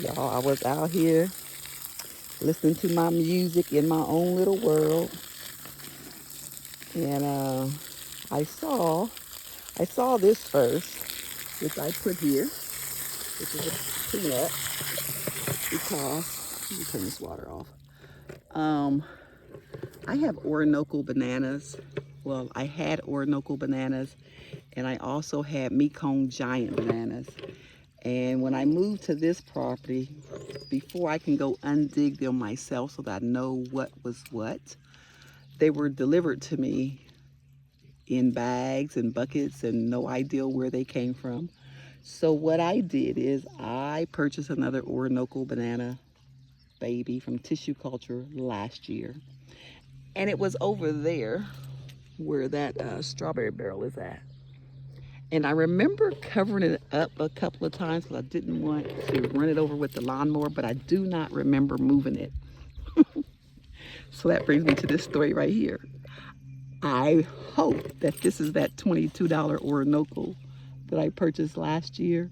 Y'all, I was out here listening to my music in my own little world, and I saw I saw this first, which I put here, which is a peanut, because let me turn this water off. Um, I have Orinoco bananas. Well, I had Orinoco bananas, and I also had Mekong giant bananas. And when I moved to this property, before I can go undig them myself so that I know what was what, they were delivered to me in bags and buckets and no idea where they came from. So what I did is I purchased another Orinoco banana baby from tissue culture last year. And it was over there where that strawberry barrel is at. And I remember covering it up a couple of times because I didn't want to run it over with the lawnmower, but I do not remember moving it. So that brings me to this story right here. I hope that this is that $22 Orinoco that I purchased last year,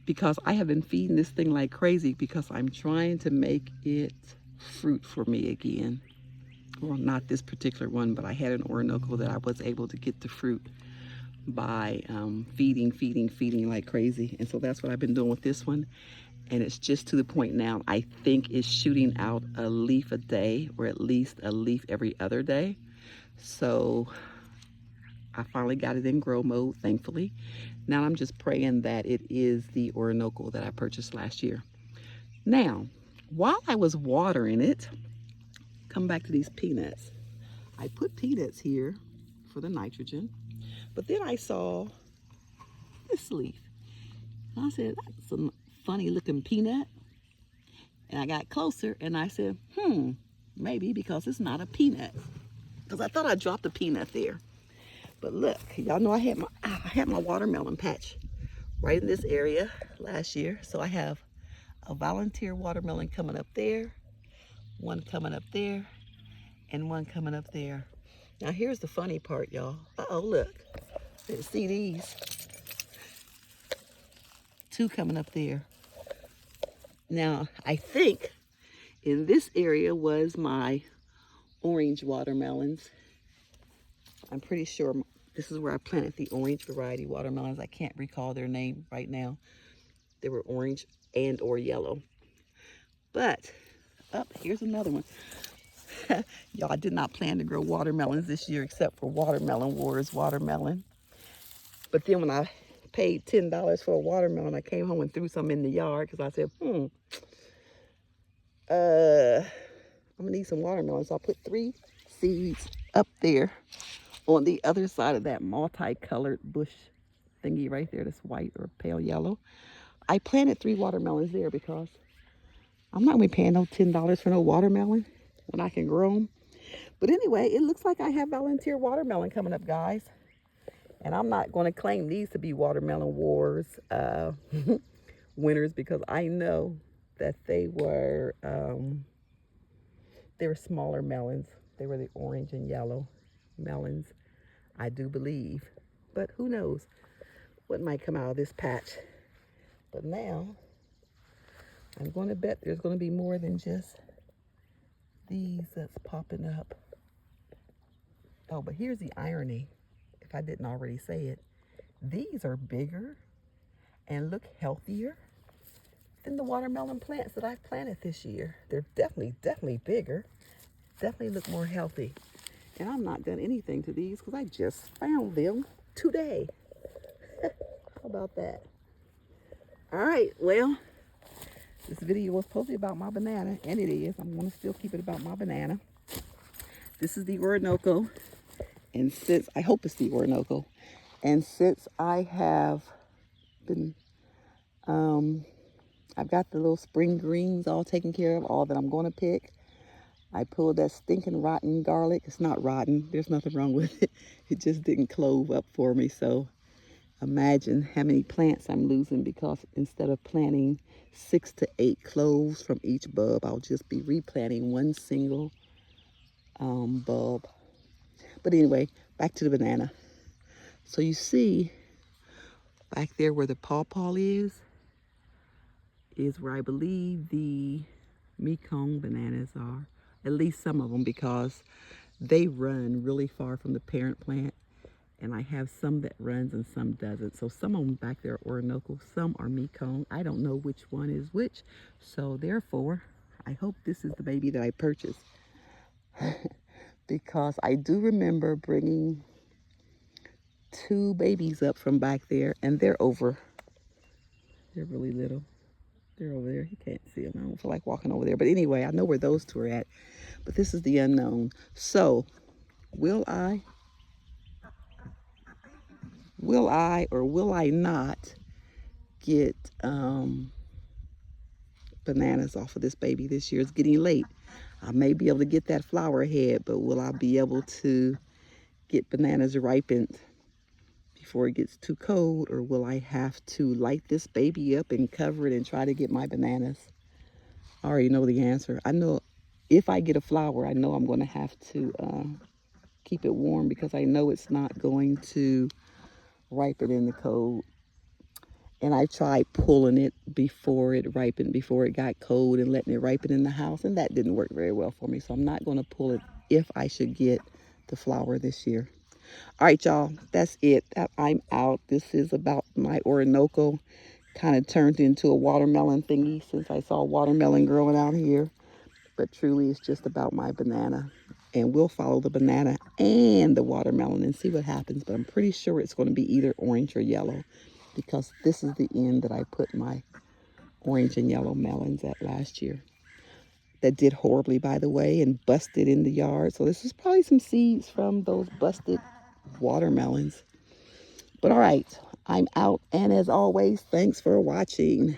because I have been feeding this thing like crazy because I'm trying to make it fruit for me again. Well, not this particular one, but I had an Orinoco that I was able to get the fruit by feeding like crazy. And so that's what I've been doing with this one. And it's just to the point now, I think it's shooting out a leaf a day, or at least a leaf every other day. So I finally got it in grow mode, thankfully. Now I'm just praying that it is the Orinoco that I purchased last year. Now, while I was watering it, come back to these peanuts. I put peanuts here for the nitrogen, but then I saw this leaf. And I said, that's a funny looking peanut. And I got closer and I said, maybe because it's not a peanut. Because I thought I dropped a peanut there. But look, y'all know I had my watermelon patch right in this area last year. So I have a volunteer watermelon coming up there, one coming up there, and one coming up there. Now here's the funny part, y'all. Uh-oh, look. Let's see these. Two coming up there. Now, I think in this area was my orange watermelons. I'm pretty sure this is where I planted the orange variety watermelons. I can't recall their name right now. They were orange and or yellow. But, here's another one. Y'all, I did not plan to grow watermelons this year except for Watermelon Wars watermelon. But then when I paid $10 for a watermelon, I came home and threw some in the yard because I said, I'm gonna need some watermelon. So I put 3 seeds up there on the other side of that multicolored bush thingy right there, that's white or pale yellow. I planted 3 watermelons there because I'm not gonna be paying no $10 for no watermelon when I can grow them. But anyway, it looks like I have volunteer watermelon coming up, guys. And I'm not going to claim these to be Watermelon Wars winners because I know that they were smaller melons. They were the orange and yellow melons, I do believe. But who knows what might come out of this patch. But now, I'm going to bet there's going to be more than just these that's popping up. Oh, but here's the irony, if I didn't already say it. These are bigger and look healthier than the watermelon plants that I've planted this year. They're definitely bigger. Definitely look more healthy. And I've not done anything to these because I just found them today. How about that? All right, well, this video was supposed to be about my banana, and it is. I'm going to still keep it about my banana. This is the Orinoco, and since, I hope it's the Orinoco, and since I have been, I've got the little spring greens all taken care of, all that I'm going to pick. I pulled that stinking rotten garlic. It's not rotten. There's nothing wrong with it. It just didn't clove up for me. So imagine how many plants I'm losing because instead of planting 6 to 8 cloves from each bulb, I'll just be replanting one single bulb. But anyway, back to the banana. So you see back there where the pawpaw is, is where I believe the Mekong bananas are. At least some of them, because they run really far from the parent plant. And I have some that runs and some doesn't. So some of them back there are Orinoco, some are Mekong. I don't know which one is which. So therefore, I hope this is the baby that I purchased. Because I do remember bringing 2 babies up from back there, and they're really little. They're over there. You can't see them. I don't feel like walking over there. But anyway, I know where those 2 are at. But this is the unknown. So, will I or will I not get bananas off of this baby this year? It's getting late. I may be able to get that flower head, but will I be able to get bananas ripened before it gets too cold, or will I have to light this baby up and cover it and try to get my bananas? I already know the answer. I know if I get a flower, I know I'm going to have to keep it warm, because I know it's not going to ripen in the cold. And I tried pulling it before it ripened, before it got cold, and letting it ripen in the house, and that didn't work very well for me. So I'm not going to pull it if I should get the flower this year. All right, y'all, that's it. I'm out. This is about my Orinoco. Kind of turned into a watermelon thingy since I saw watermelon growing out here. But truly, it's just about my banana. And we'll follow the banana and the watermelon and see what happens. But I'm pretty sure it's going to be either orange or yellow, because this is the end that I put my orange and yellow melons at last year. That did horribly, by the way, and busted in the yard. So this is probably some seeds from those busted watermelons. But all right, I'm out. And as always, thanks for watching.